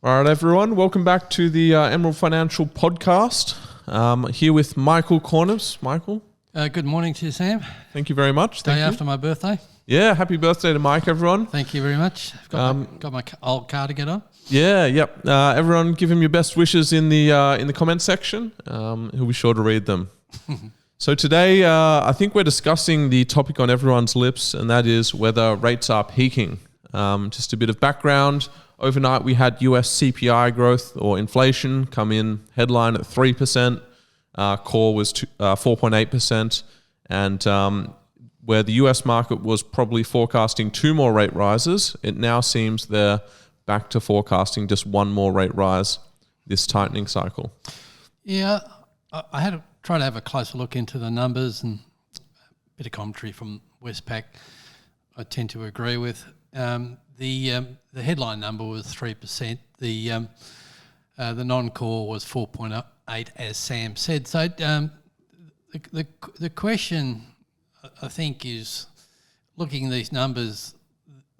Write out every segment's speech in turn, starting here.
All right, everyone. Welcome back to the Emerald Financial Podcast. Here with Michael Corners. Michael. Good morning to you, Sam. Thank you very much. Day after my birthday. Yeah, happy birthday to Mike, everyone. Thank you very much. Got my old car to get on. Yeah, yep. Everyone, give him your best wishes in the comment section. He'll be sure to read them. So today, I think we're discussing the topic on everyone's lips, and that is whether rates are peaking. Just a bit of background. Overnight, we had US CPI growth or inflation come in headline at 3%. Core was 4.8%. And where the US market was probably forecasting 2 more rate rises, it now seems they're back to forecasting just 1 more rate rise this tightening cycle. Yeah, I had to try to have a closer look into the numbers and a bit of commentary from Westpac I tend to agree with. The headline number was 3%. The non-core was 4.8, as Sam said. So the question, I think, is looking at these numbers.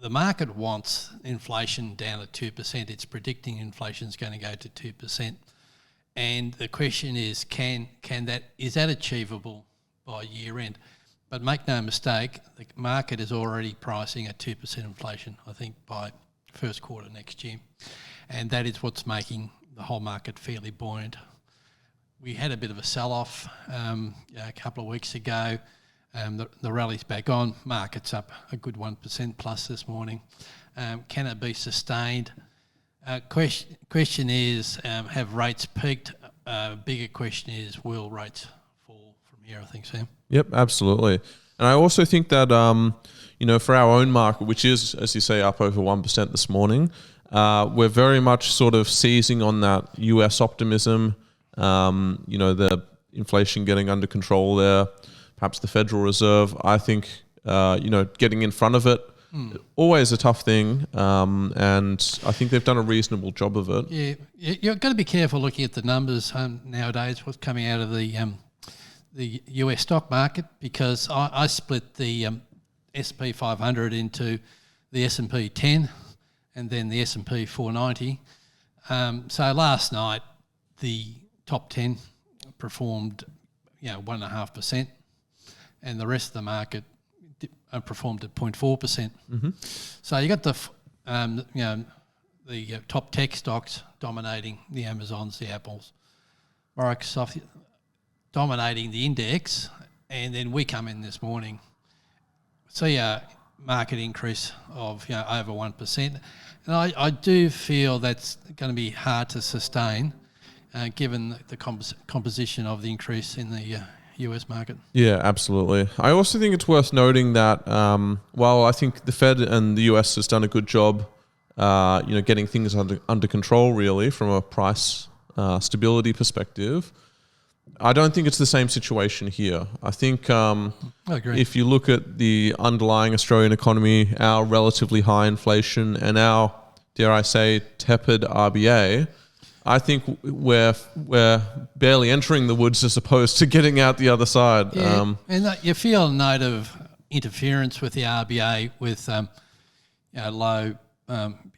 The market wants inflation down at 2%. It's predicting inflation is going to go to 2%, and the question is, is that achievable by year end? But make no mistake, the market is already pricing at 2% inflation, I think, by first quarter next year. And that is what's making the whole market fairly buoyant. We had a bit of a sell-off a couple of weeks ago. The rally's back on. Market's up a good 1% plus this morning. Can it be sustained? Question is, have rates peaked? Bigger question is, will rates fall from here, I think, Sam? Yep, absolutely. And I also think that, for our own market, which is, as you say, up over 1% this morning, we're very much sort of seizing on that US optimism, the inflation getting under control there, perhaps the Federal Reserve. I think, getting in front of it, always a tough thing, and I think they've done a reasonable job of it. Yeah, you've got to be careful looking at the numbers nowadays, what's coming out of the US stock market, because I split the S&P 500 into the S&P 10 and then the S&P 490. So last night, the top 10 performed, 1.5%, and the rest of the market performed at 0.4%. Mm-hmm. So you got the top tech stocks dominating, the Amazons, the Apples, Microsoft dominating the index, and then we come in this morning, see a market increase of over 1%, and I do feel that's going to be hard to sustain, given the composition of the increase in the US market. Yeah, absolutely. I also think it's worth noting that while I think the Fed and the US has done a good job, getting things under control, really, from a price stability perspective, I don't think it's the same situation here. I think I agree. If you look at the underlying Australian economy, our relatively high inflation and our, dare I say, tepid RBA, I think we're barely entering the woods as opposed to getting out the other side. Yeah, and you feel a note of interference with the RBA, with low,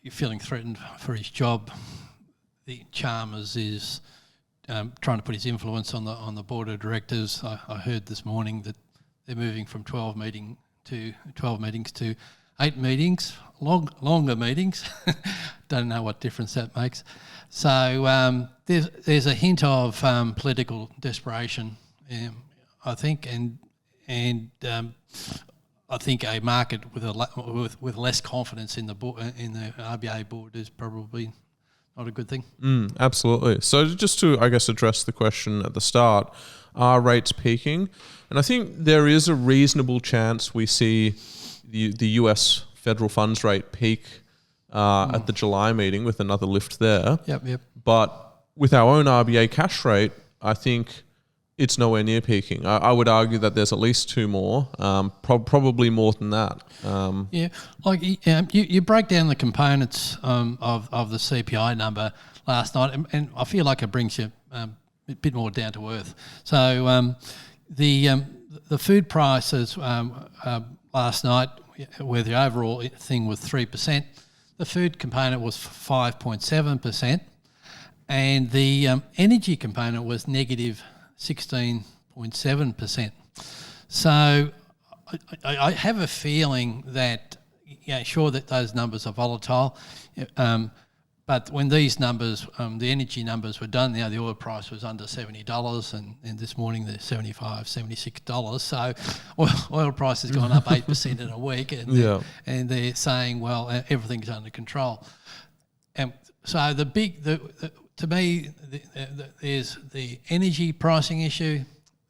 you're feeling threatened for his job. The Chalmers is trying to put his influence on the board of directors. I heard this morning that they're moving from 12 meetings to 8 meetings, longer meetings. Don't know what difference that makes. So there's a hint of political desperation, I think, and I think a market with less confidence in the RBA board is probably not a good thing. Absolutely. So just to, I guess, address the question at the start, are rates peaking? And I think there is a reasonable chance we see the US federal funds rate peak at the July meeting with another lift there. Yep. But with our own RBA cash rate, I think it's nowhere near peaking. I would argue that there's at least 2 more, probably more than that. You break down the components of the CPI number last night, and I feel like it brings you a bit more down to earth. So the food prices last night, where the overall thing was 3%, The food component was 5.7%, and the energy component was negative 16.7%. So I have a feeling that, sure that those numbers are volatile, but when these numbers, the energy numbers were done, the oil price was under $70, and this morning they're $75, $76. So oil price has gone up 8% in a week, and they're saying, well, everything's under control. So to me, there's the energy pricing issue,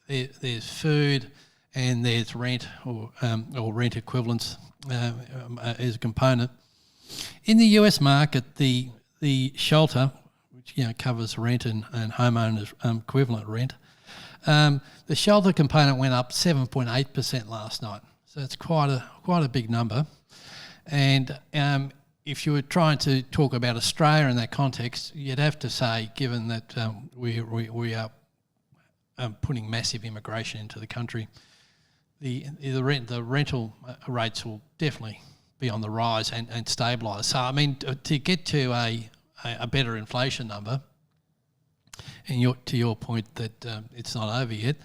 there's food, and there's rent or rent equivalents as a component. In the US market, the shelter, which covers rent and homeowners equivalent rent, the shelter component went up 7.8% last night. So it's quite a big number. And if you were trying to talk about Australia in that context, you'd have to say, given that we are putting massive immigration into the country, the rental rates will definitely be on the rise and stabilise. So, I mean, to get to a better inflation number, and to your point that it's not over yet,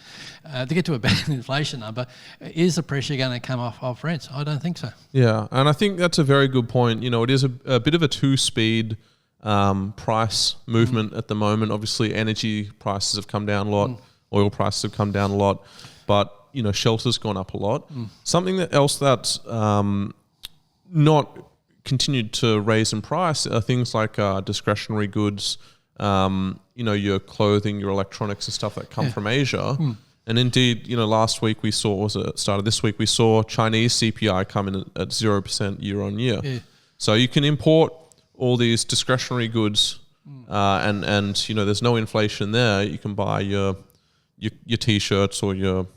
to get to a better inflation number, is the pressure going to come off rents? I don't think so. Yeah, and I think that's a very good point. It is a bit of a two-speed price movement at the moment. Obviously, energy prices have come down a lot, oil prices have come down a lot, but shelter's gone up a lot. Something else that's not continued to raise in price are things like discretionary goods, your clothing, your electronics and stuff that come from Asia. And indeed, last week we saw, start of this week, we saw Chinese CPI come in at 0% year on year. Yeah. So you can import all these discretionary goods and there's no inflation there. You can buy your T-shirts or your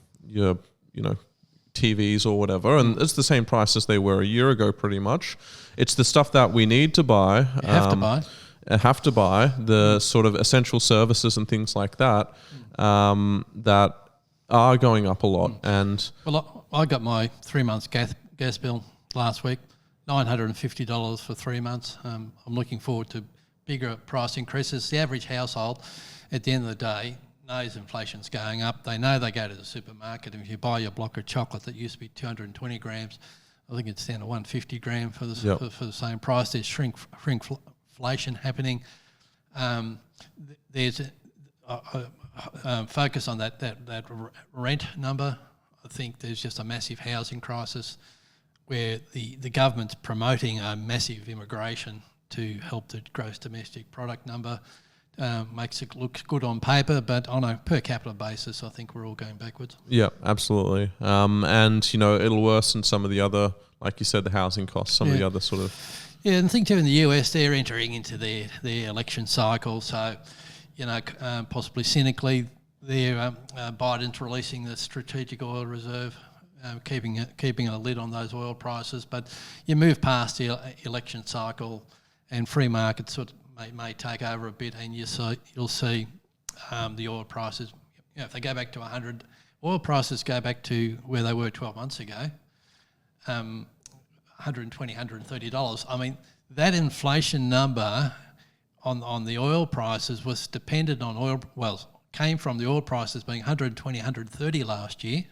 TVs or whatever, and it's the same price as they were a year ago pretty much. It's the stuff that we need to buy. Have to buy the sort of essential services and things like that that are going up a lot. And I got my 3 months gas bill last week, $950 for 3 months. I'm looking forward to bigger price increases. The average household, at the end of the day, knows inflation's going up. They know they go to the supermarket, and if you buy your block of chocolate that used to be 220 grams, I think it's down to 150 gram for the same price. There's shrinkflation happening. There's a focus on that rent number. I think there's just a massive housing crisis where the government's promoting a massive immigration to help the gross domestic product number. Makes it look good on paper, but on a per capita basis, I think we're all going backwards. Yeah, absolutely. And, it'll worsen some of the other, like you said, the housing costs, some of the other sort of... Yeah, and I think too in the US, they're entering into their election cycle. So, possibly cynically, Biden's releasing the strategic oil reserve, keeping a lid on those oil prices. But you move past the election cycle and free markets sort of may take over a bit, and you'll see the oil prices. If they go back to 100, oil prices go back to where they were 12 months ago, $120, $130. I mean, that inflation number on the oil prices was dependent on came from the oil prices being 120, 130 last year,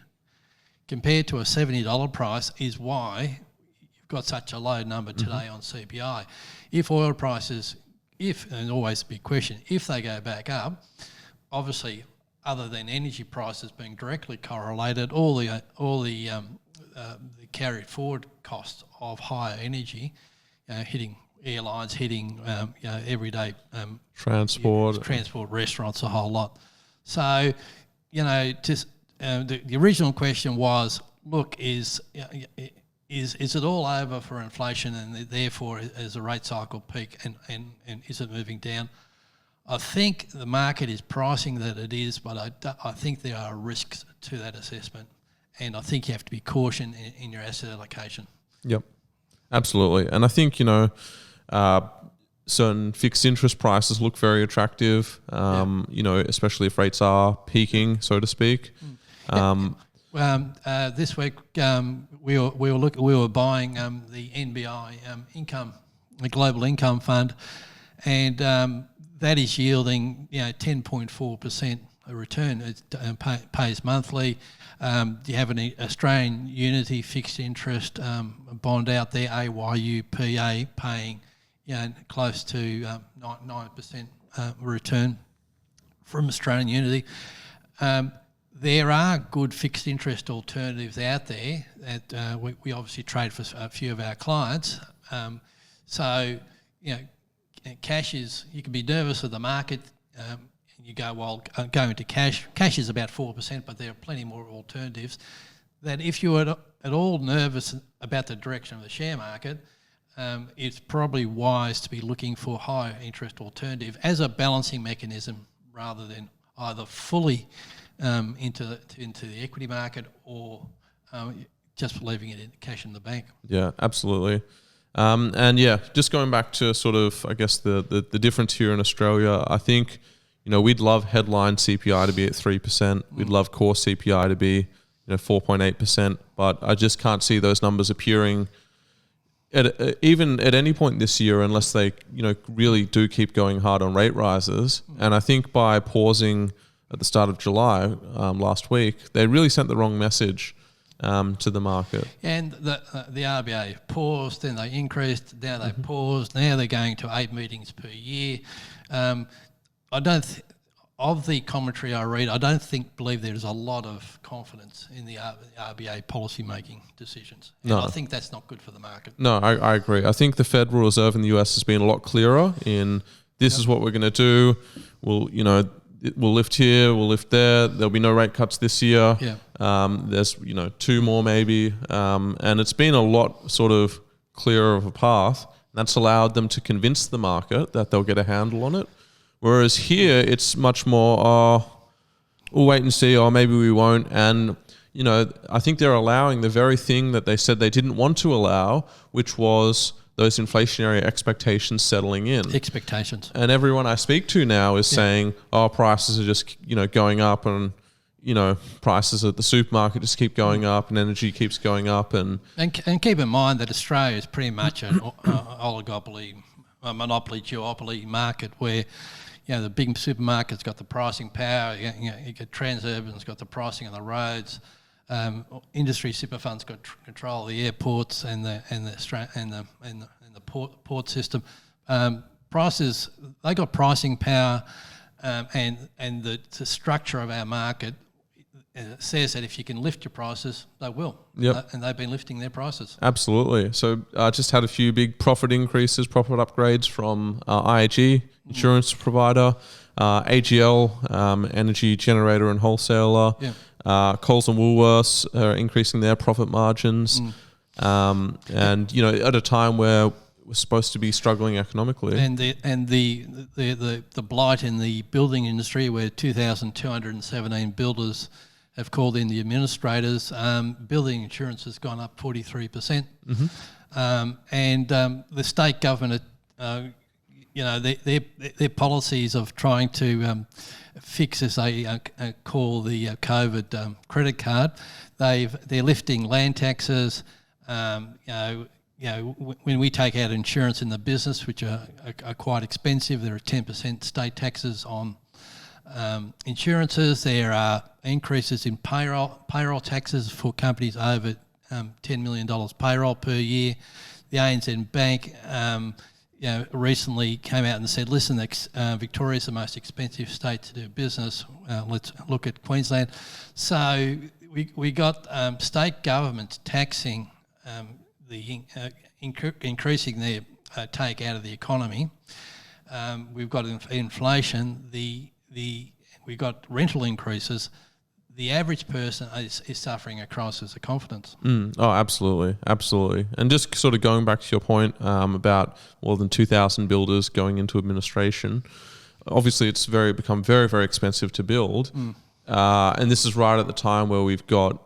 compared to a $70 price, is why you've got such a low number today on CPI. If oil prices, and always a big question, if they go back up, obviously, other than energy prices being directly correlated, all the carried forward costs of higher energy, hitting airlines, hitting everyday transport, restaurants, a whole lot. So, the original question was, look, is it all over for inflation, and therefore is the rate cycle peak, and is it moving down? I think the market is pricing that it is, but I think there are risks to that assessment, and I think you have to be cautious in your asset allocation. Yep, absolutely. And I think, certain fixed interest prices look very attractive, especially if rates are peaking, so to speak. This week we were buying the NBI income a global income fund, and that is yielding 10.4% a return. It pays monthly. You have an Australian Unity fixed interest bond out there, AYUPA, paying close to 9% return from Australian Unity. There are good fixed interest alternatives out there that we obviously trade for a few of our clients. Cash is, you can be nervous of the market. You go, well, going to cash. Cash is about 4%, but there are plenty more alternatives. That if you're at all nervous about the direction of the share market, it's probably wise to be looking for higher interest alternative as a balancing mechanism rather than either fully into the equity market or just leaving it in cash in the bank. Yeah, absolutely. Just going back to sort of, I guess, the difference here in Australia, I think, we'd love headline CPI to be at 3%. We'd love core CPI to be 4.8%, but I just can't see those numbers appearing even at any point this year unless they really do keep going hard on rate rises. And I think by pausing at the start of July last week, they really sent the wrong message to the market. And the RBA paused, then they increased, now they paused, now they're going to 8 meetings per year. Of the commentary I read, I don't believe there's a lot of confidence in the RBA policy making decisions. And I think that's not good for the market. No, I agree. I think the Federal Reserve in the US has been a lot clearer in this is what we're going to do. We'll lift here, we'll lift there. There'll be no rate cuts this year. Yeah. There's 2 more maybe, and it's been a lot sort of clearer of a path. That's allowed them to convince the market that they'll get a handle on it. Whereas here, it's much more, we'll wait and see, or maybe we won't. And I think they're allowing the very thing that they said they didn't want to allow, which was those inflationary expectations settling in. Expectations. And everyone I speak to now is saying, prices are just, going up, and, prices at the supermarket just keep going up, and energy keeps going up. And keep in mind that Australia is pretty much an oligopoly, a monopoly, duopoly market where, the big supermarket's got the pricing power. You get Transurban's got the pricing on the roads. Industry super funds got control of the airports and the port system. Prices, they got pricing power, and the structure of our market says that if you can lift your prices, they will. Yep. And they've been lifting their prices. Absolutely. So just had a few big profit increases, profit upgrades from IAG, insurance provider, AGL, energy generator and wholesaler. Yeah. Coles and Woolworths are increasing their profit margins. And at a time where we're supposed to be struggling economically. And the blight in the building industry, where 2,217 builders have called in the administrators. Building insurance has gone up 43%. And the state government, their policies of trying to fix, as they call the COVID credit card, they're lifting land taxes. When we take out insurance in the business, which are quite expensive, there are 10% state taxes on insurances. There are increases in payroll taxes for companies over $10 million payroll per year. The ANZ Bank recently came out and said, listen, Victoria's the most expensive state to do business. Let's look at Queensland. So we got state governments taxing increasing their take out of the economy. We've got inflation. We've got rental increases. The average person is suffering a crisis of confidence. Oh, absolutely. And just sort of going back to your point about more than 2,000 builders going into administration, obviously it's become very, very expensive to build. And this is right at the time where we've got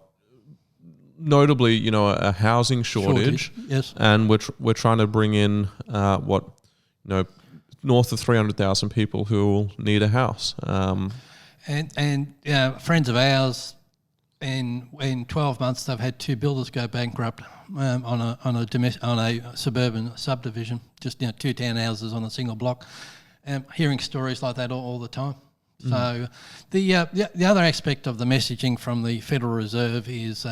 notably, a housing shortage. Yes. And we're trying to bring in north of 300,000 people who will need a house. And friends of ours in 12 months they've had 2 builders go bankrupt on a suburban subdivision, just 2 townhouses on a single block. Hearing stories like that all the time. So the other aspect of the messaging from the Federal Reserve is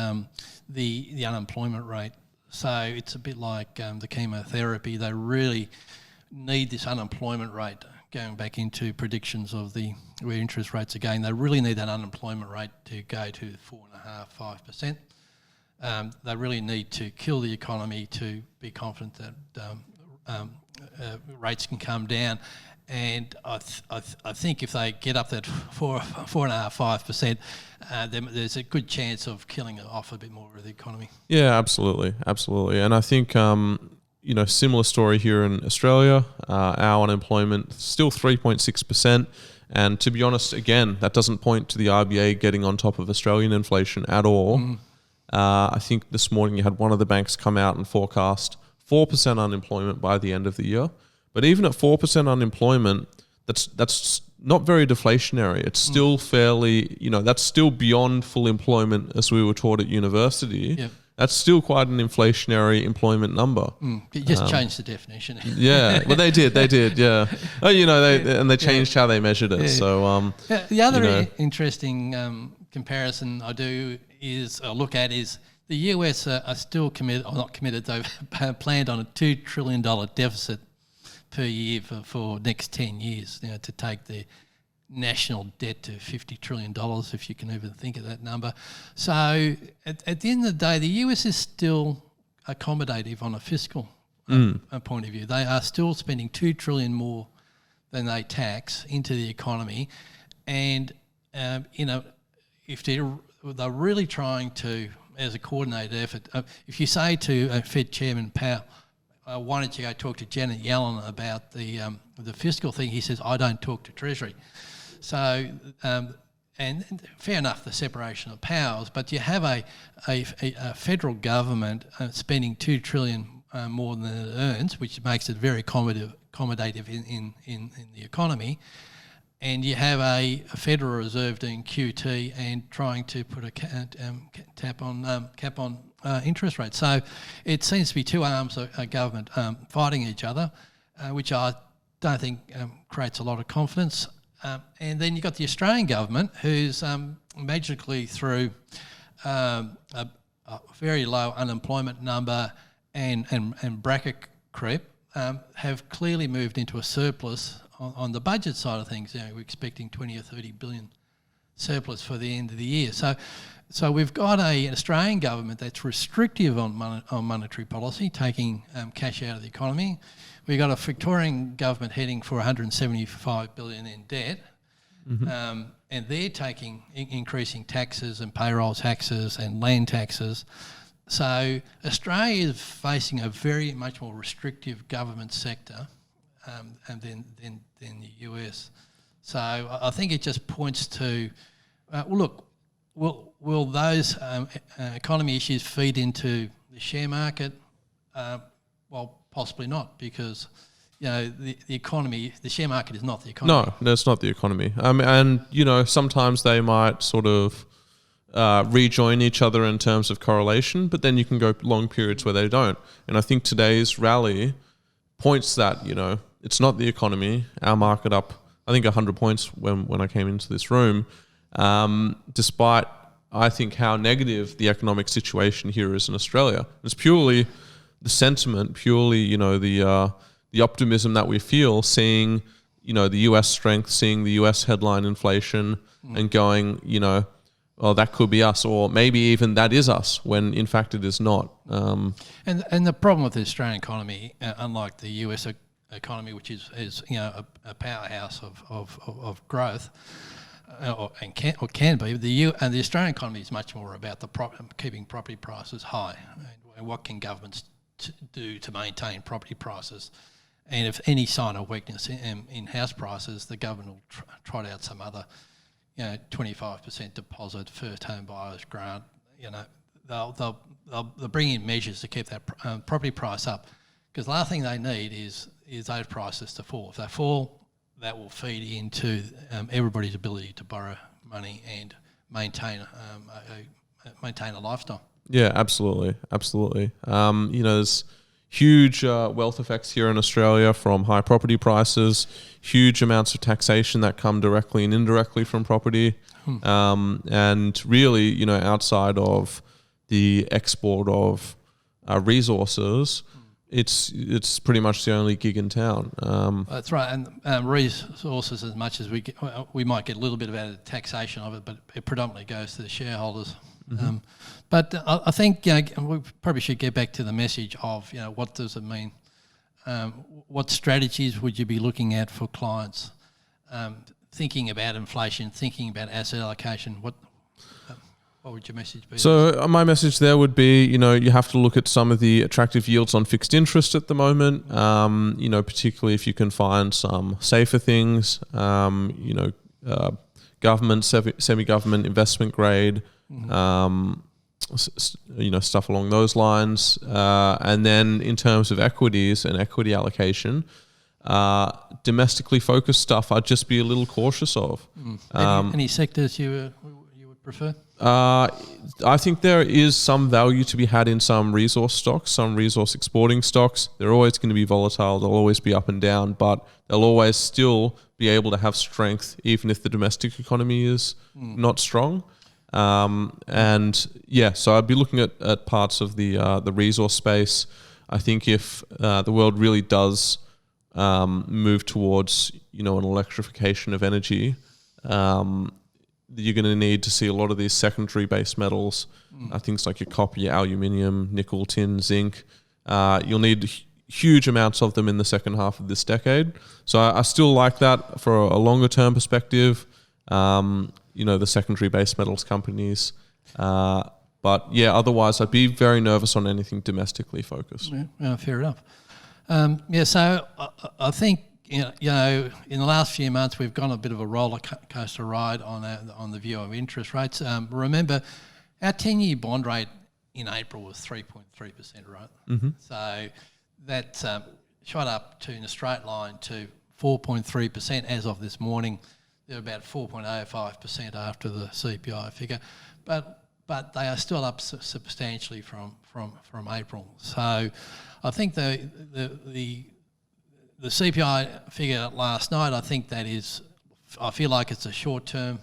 the unemployment rate. So it's a bit like the chemotherapy. They really need this unemployment rate, going back into predictions of where interest rates are going. They really need that unemployment rate to go to 4.5%, 5%. They really need to kill the economy to be confident that rates can come down. And I think if they get up that 4.5%, 5%, there's a good chance of killing off a bit more of the economy. Yeah, absolutely. And I think similar story here in Australia. Our unemployment still 3.6%, and to be honest, again, that doesn't point to the RBA getting on top of Australian inflation at all. I think this morning you had one of the banks come out and forecast 4% unemployment by the end of the year. But even at 4% unemployment, that's not very deflationary. It's still fairly, that's still beyond full employment as we were taught at university. Yep. That's still quite an inflationary employment number. It just changed the definition. Yeah, well, they did, yeah. They changed how they measured it. Yeah. So the other interesting comparison I do is look at is the US are still committed, or not committed, they've planned on a $2 trillion deficit per year for next 10 years, to take the national debt to $50 trillion, if you can even think of that number. So at the end of the day, the US is still accommodative on a fiscal point of view. They are still spending $2 trillion more than they tax into the economy. And, if they're really trying to, as a coordinated effort, if you say to Fed Chairman Powell, why don't you go talk to Janet Yellen about the fiscal thing? He says, I don't talk to Treasury. So, and fair enough, the separation of powers, but you have a federal government spending $2 trillion more than it earns, which makes it very accommodative in the economy. And you have a Federal Reserve doing QT and trying to put a cap on interest rates. So it seems to be two arms of government fighting each other, which I don't think creates a lot of confidence. And then you've got the Australian government, who's magically through a very low unemployment number and bracket creep, have clearly moved into a surplus on the budget side of things. We're expecting 20 or 30 billion surplus for the end of the year. So we've got an Australian government that's restrictive on monetary policy, taking cash out of the economy. We've got a Victorian government heading for 175 billion in debt, and they're increasing taxes and payroll taxes and land taxes. So Australia is facing a very much more restrictive government sector than the US. So I think it just points to, will those economy issues feed into the share market? Well, possibly not, because the economy, the share market is not the economy. No, it's not the economy. And sometimes they might sort of rejoin each other in terms of correlation, but then you can go long periods where they don't. And I think today's rally points that it's not the economy. Our market up, I think, 100 points when I came into this room, despite, I think, how negative the economic situation here is in Australia. It's purely the sentiment, purely the optimism that we feel, seeing the US strength, seeing the US headline inflation, and going well, that could be us, or maybe even that is us, when in fact it is not. And the problem with the Australian economy, unlike the US economy, which is a powerhouse of growth, or can be, the Australian economy is much more about keeping property prices high, and what can governments do to maintain property prices. And if any sign of weakness in house prices, the government will trot out some other 25% deposit, first home buyers grant. They'll bring in measures to keep that property price up, because the last thing they need is those prices to fall. If they fall, that will feed into everybody's ability to borrow money and maintain maintain a lifestyle. Yeah, absolutely. There's huge wealth effects here in Australia from high property prices, huge amounts of taxation that come directly and indirectly from property. And really, outside of the export of resources, it's pretty much the only gig in town. That's right, and resources, as much as we might get a little bit of out of the taxation of it, but it predominantly goes to the shareholders. But I think we probably should get back to the message of what does it mean? What strategies would you be looking at for clients? Thinking about inflation, thinking about asset allocation. What would your message be? So my message there would be, you have to look at some of the attractive yields on fixed interest at the moment. Particularly if you can find some safer things. Government, semi-government, investment grade. Stuff along those lines. And then in terms of equities and equity allocation, domestically focused stuff I'd just be a little cautious of. Any sectors you would prefer? I think there is some value to be had in some resource stocks, some resource exporting stocks. They're always going to be volatile. They'll always be up and down, but they'll always still be able to have strength even if the domestic economy is not strong. So I'd be looking at parts of the resource space. I think if the world really does move towards an electrification of energy, you're going to need to see a lot of these secondary base metals, things like your copper, your aluminium, nickel, tin, zinc. You'll need huge amounts of them in the second half of this decade. So I still like that for a longer term perspective. The secondary base metals companies. But otherwise I'd be very nervous on anything domestically focused. Yeah, fair enough. So I think, in the last few months we've gone a bit of a roller coaster ride on the view of interest rates. Remember, our 10-year bond rate in April was 3.3%, right? Mm-hmm. So that shot up to, in a straight line, to 4.3% as of this morning. They're about 4.05% after the CPI figure, but they are still up substantially from April. So I think the CPI figure last night, I feel like it's a short-term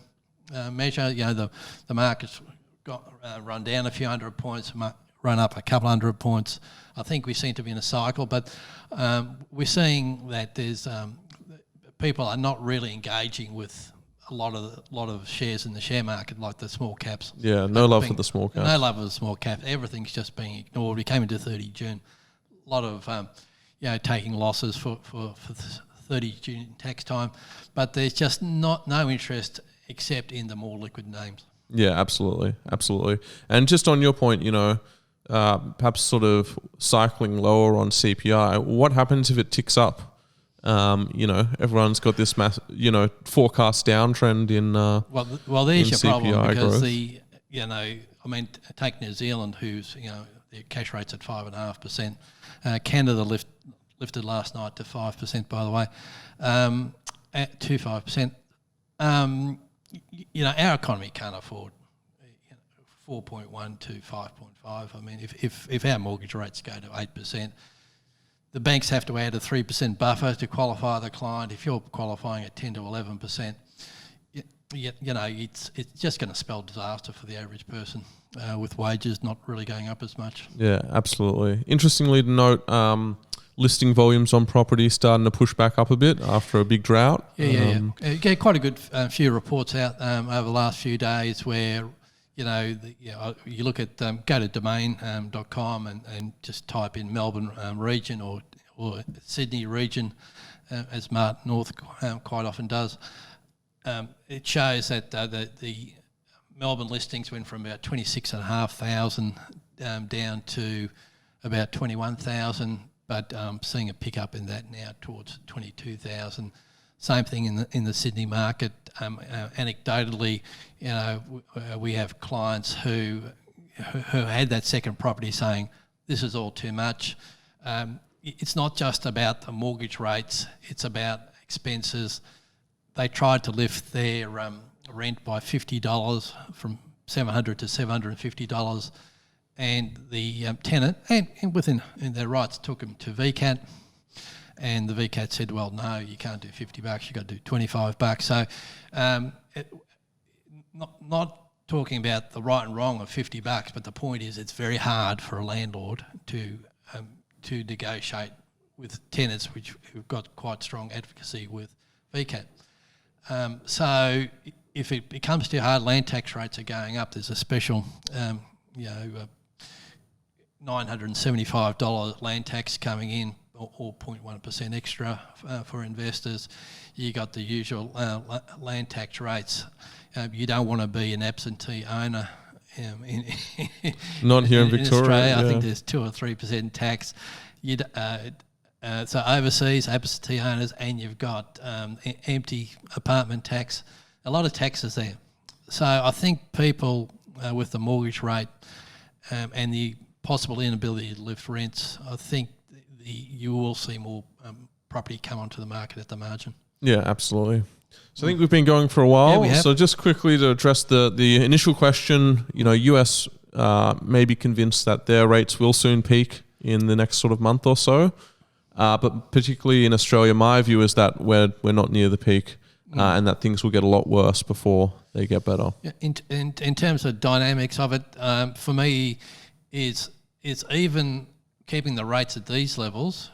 measure. The market's got run down a few hundred points, run up a couple hundred points. I think we seem to be in a cycle, but we're seeing that there's people are not really engaging with a lot of shares in the share market, like the small caps. Yeah, no love for the small caps. No love for the small caps. Everything's just being ignored. We came into 30 June, a lot of taking losses for 30 June tax time, but there's just no interest except in the more liquid names. Yeah, absolutely. And just on your point, perhaps sort of cycling lower on CPI. What happens if it ticks up? Everyone's got this forecast downtrend in there's your CPI problem, growth. Take New Zealand, who's their cash rate's at 5.5%. Canada lifted last night to 5%, by the way, to 5%. Our economy can't afford 4.1 to 5.5. I mean, if our mortgage rates go to 8%. The banks have to add a 3% buffer to qualify the client. If you're qualifying at 10 to 11%, it's just going to spell disaster for the average person with wages not really going up as much. Yeah, absolutely. Interestingly to note, listing volumes on property starting to push back up a bit after a big drought. You get quite a good few reports out over the last few days where you look at go to domain.com and just type in Melbourne region or Sydney region, as Martin North quite often does. It shows that the Melbourne listings went from about 26,500 down to about 21,000, but seeing a pickup in that now towards 22,000. Same thing in the Sydney market. Anecdotally, we have clients who had that second property saying, "This is all too much." It's not just about the mortgage rates; it's about expenses. They tried to lift their rent by $50 from $700 to $750, and the tenant, and within their rights, took them to VCAT, and the VCAT said, well, no, you can't do $50, you've got to do $25. So not talking about the right and wrong of $50, but the point is it's very hard for a landlord to negotiate with tenants who've got quite strong advocacy with VCAT. So if it comes to hard, land tax rates are going up. There's a special, $975 land tax coming in, or 0.1% extra for investors. You got the usual land tax rates. You don't want to be an absentee owner. Not here in Victoria. Australia, I think there's 2 or 3% tax. So overseas, absentee owners, and you've got empty apartment tax. A lot of taxes there. So I think people with the mortgage rate and the possible inability to lift rents, I think you will see more property come onto the market at the margin. Yeah, absolutely. So I think we've been going for a while. Yeah, we have. So just quickly to address the initial question, US may be convinced that their rates will soon peak in the next sort of month or so. But particularly in Australia, my view is that we're not near the peak, and that things will get a lot worse before they get better. Yeah, in terms of dynamics of it, for me, it's even keeping the rates at these levels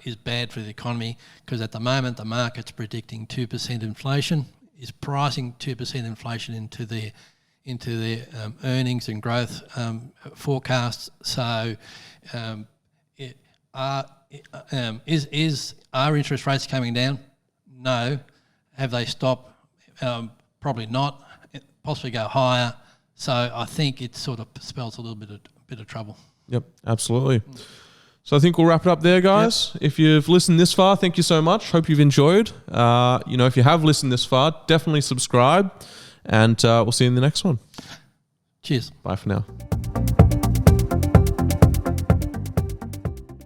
is bad for the economy, because at the moment the market's predicting 2% inflation, is pricing 2% inflation into their earnings and growth forecasts. So are interest rates coming down? No. Have they stopped? Probably not. Possibly go higher. So I think it sort of spells a little bit of trouble. Yep, absolutely. So I think we'll wrap it up there, guys. Yep. If you've listened this far, thank you so much. Hope you've enjoyed. If you have listened this far, definitely subscribe, and we'll see you in the next one. Cheers. Bye for now.